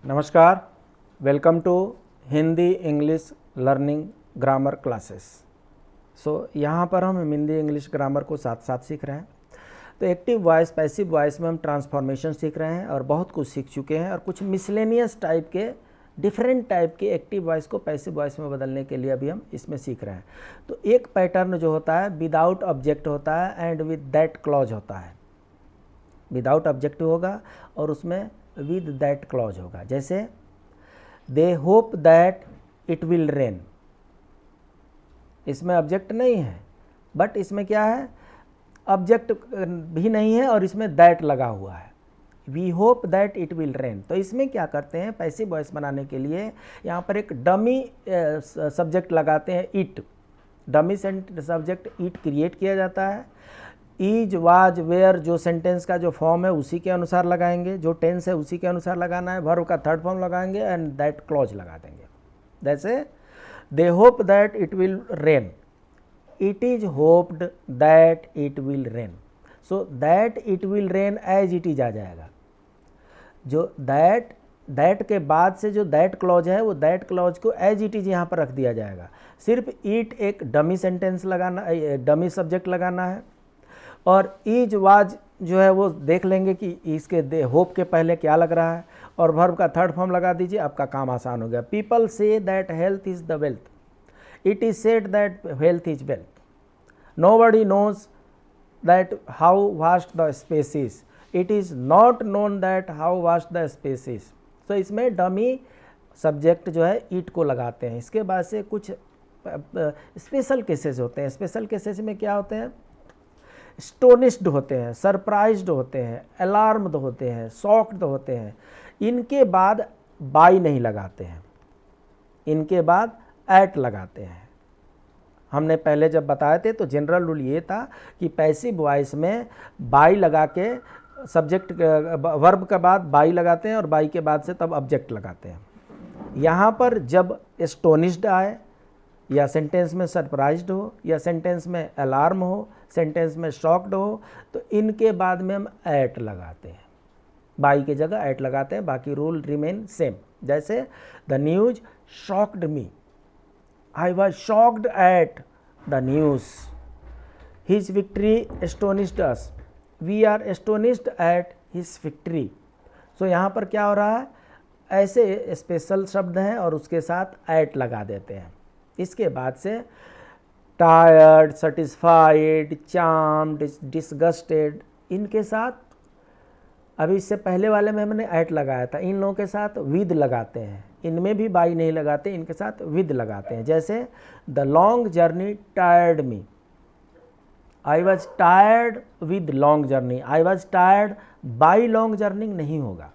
नमस्कार, welcome to Hindi English learning grammar classes. यहाँ पर हम हिंदी इंग्लिश ग्रामर को साथ साथ सीख रहे हैं। तो एक्टिव वॉइस पैसिव वॉइस में हम ट्रांसफॉर्मेशन सीख रहे हैं और बहुत कुछ सीख चुके हैं, और कुछ मिसलेनियस टाइप के डिफरेंट टाइप के एक्टिव वॉइस को पैसिव वॉइस में बदलने के लिए अभी हम इसमें सीख रहे हैं। तो एक पैटर्न जो होता है विदाउट ऑब्जेक्ट होता है एंड विद दैट क्लॉज होता है। विदाउट ऑब्जेक्ट होगा और उसमें विद दैट क्लॉज होगा। जैसे they hope that it will rain, इसमें ऑब्जेक्ट नहीं है बट इसमें क्या है, ऑब्जेक्ट भी नहीं है और इसमें दैट लगा हुआ है। We hope that it will rain. तो इसमें क्या करते हैं, पैसिव वॉइस बनाने के लिए यहाँ पर एक डमी सब्जेक्ट लगाते हैं, it. Dummy subject it create किया जाता है। ईज वाज वेयर जो सेंटेंस का जो फॉर्म है उसी के अनुसार लगाएंगे, जो टेंस है उसी के अनुसार लगाना है। वर्ब का थर्ड फॉर्म लगाएंगे एंड दैट क्लॉज लगा देंगे। जैसे they hope that it will rain, it is hoped that it will rain. So that it will rain as it is आ जाएगा। जो दैट के बाद से जो दैट क्लॉज है वो दैट क्लॉज को एज इट इज यहाँ पर रख दिया जाएगा। सिर्फ इट एक डमी सेंटेंस लगाना, डमी सब्जेक्ट लगाना है। और ईज वाज जो है वो देख लेंगे कि इसके होप के पहले क्या लग रहा है, और वर्ब का थर्ड फॉर्म लगा दीजिए, आपका काम आसान हो गया। People say that health is the wealth, it is said that health is wealth. Nobody knows that how vast the space is, it is not known that how vast the space is. तो इसमें dummy subject जो है ईट को लगाते हैं। इसके बाद से कुछ स्पेशल केसेस होते हैं। स्पेशल केसेस में क्या होते हैं, स्टोनिस्ड होते हैं, सरप्राइज्ड होते हैं, अलार्म्ड होते हैं, शॉक्ड होते हैं। इनके बाद बाई नहीं लगाते हैं, इनके बाद एट लगाते हैं। हमने पहले जब बताए थे तो जनरल रूल ये था कि पैसिव वॉइस में बाई लगा के सब्जेक्ट वर्ब के बाद बाई लगाते हैं और बाई के बाद से तब ऑब्जेक्ट लगाते हैं। यहाँ पर जब स्टोनिस्ड आए, या सेंटेंस में सरप्राइज्ड हो, या सेंटेंस में अलार्म हो, सेंटेंस में शॉक्ड हो, तो इनके बाद में हम एट लगाते हैं। बाई की जगह एट लगाते हैं, बाकी रूल रिमेन सेम। जैसे the news shocked me, I was shocked at the news. His victory astonished us, we are astonished at his victory. So यहाँ पर क्या हो रहा है, ऐसे स्पेशल शब्द हैं और उसके साथ एट लगा देते हैं। इसके बाद से टायर्ड, सेटिस्फाइड, चार्म्ड, डिसगस्टेड, इनके साथ अभी इससे पहले वाले में हमने एट लगाया था, इन लोगों के साथ विद लगाते हैं। इनमें भी बाई नहीं लगाते, इनके साथ विद लगाते हैं। जैसे the long journey tired me, I was tired with long journey, I was tired by long journey नहीं होगा।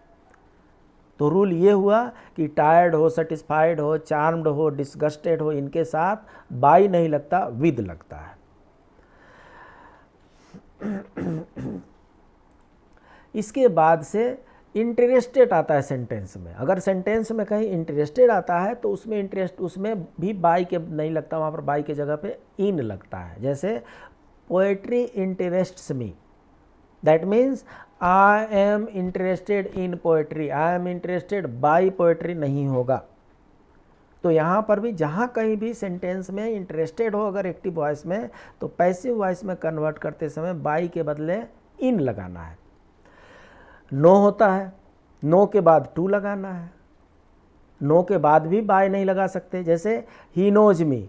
तो रूल ये हुआ कि टायर्ड हो, सेटिस्फाइड हो, चार्म्ड हो, डिसगस्टेड हो, इनके साथ बाई नहीं लगता, विद लगता है। इसके बाद से इंटरेस्टेड आता है सेंटेंस में। अगर सेंटेंस में कहीं इंटरेस्टेड आता है तो उसमें भी बाई के नहीं लगता, वहाँ पर बाई के जगह पे इन लगता है। जैसे poetry interests me, that means I am interested in poetry, I am interested by poetry नहीं होगा। तो यहाँ पर भी जहाँ कहीं भी सेंटेंस में इंटरेस्टेड हो अगर एक्टिव वॉइस में, तो पैसिव वॉइस में कन्वर्ट करते समय बाई के बदले इन लगाना है। नो होता है, नो के बाद टू लगाना है। नो के बाद भी बाई नहीं लगा सकते। जैसे ही नोज मी,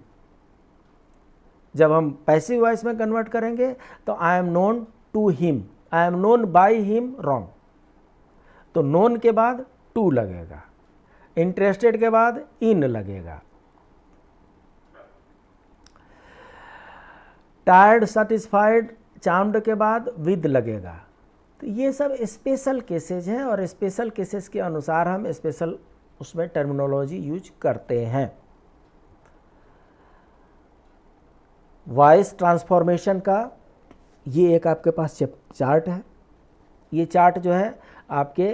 जब हम पैसिव वॉइस में कन्वर्ट करेंगे तो I am known to him, I am known by him, wrong. तो नोन के बाद टू लगेगा, इंटरेस्टेड के बाद इन लगेगा। टायर्ड, सेटिस्फाइड, चार्म्ड के बाद विद लगेगा। तो ये सब स्पेशल केसेज हैं और स्पेशल केसेस के अनुसार हम स्पेशल उसमें टर्मिनोलॉजी यूज करते हैं। वॉइस ट्रांसफॉर्मेशन का ये एक आपके पास चार्ट है। ये चार्ट जो है आपके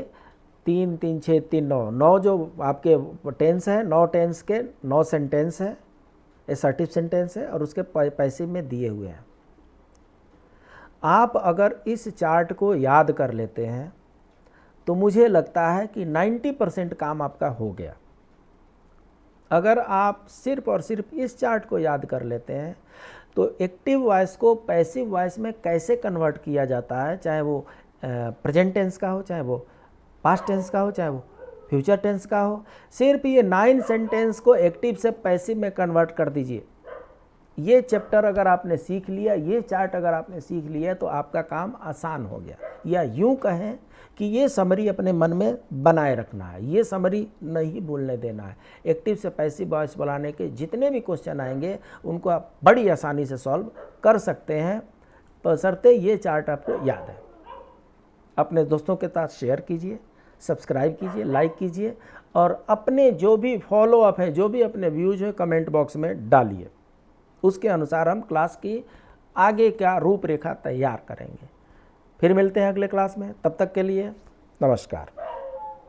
3, 3, 6, 3, 9 9 जो आपके टेंस है, 9 टेंस के 9 सेंटेंस है, असर्टिव सेंटेंस है और उसके पैसिव में दिए हुए हैं। आप अगर इस चार्ट को याद कर लेते हैं तो मुझे लगता है कि 90% काम आपका हो गया। अगर आप सिर्फ और सिर्फ इस चार्ट को याद कर लेते हैं तो एक्टिव वॉइस को पैसिव वॉइस में कैसे कन्वर्ट किया जाता है, चाहे वो प्रेजेंट टेंस का हो, चाहे वो पास्ट टेंस का हो, चाहे वो फ्यूचर टेंस का हो, सिर्फ ये 9 सेंटेंस को एक्टिव से पैसिव में कन्वर्ट कर दीजिए। ये चैप्टर अगर आपने सीख लिया, ये चार्ट अगर आपने सीख लिया तो आपका काम आसान हो गया। या यूं कहें कि ये समरी अपने मन में बनाए रखना है, ये समरी नहीं भूलने देना है। एक्टिव से पैसिव वॉइस बनाने के जितने भी क्वेश्चन आएंगे उनको आप बड़ी आसानी से सॉल्व कर सकते हैं, बशर्ते ये चार्ट आपको याद है। अपने दोस्तों के साथ शेयर कीजिए, सब्सक्राइब कीजिए, लाइक कीजिए और अपने जो भी फॉलो अप है, जो भी अपने व्यूज है, कमेंट बॉक्स में डालिए। उसके अनुसार हम क्लास की आगे क्या रूपरेखा तैयार करेंगे। फिर मिलते हैं अगले क्लास में, तब तक के लिए नमस्कार।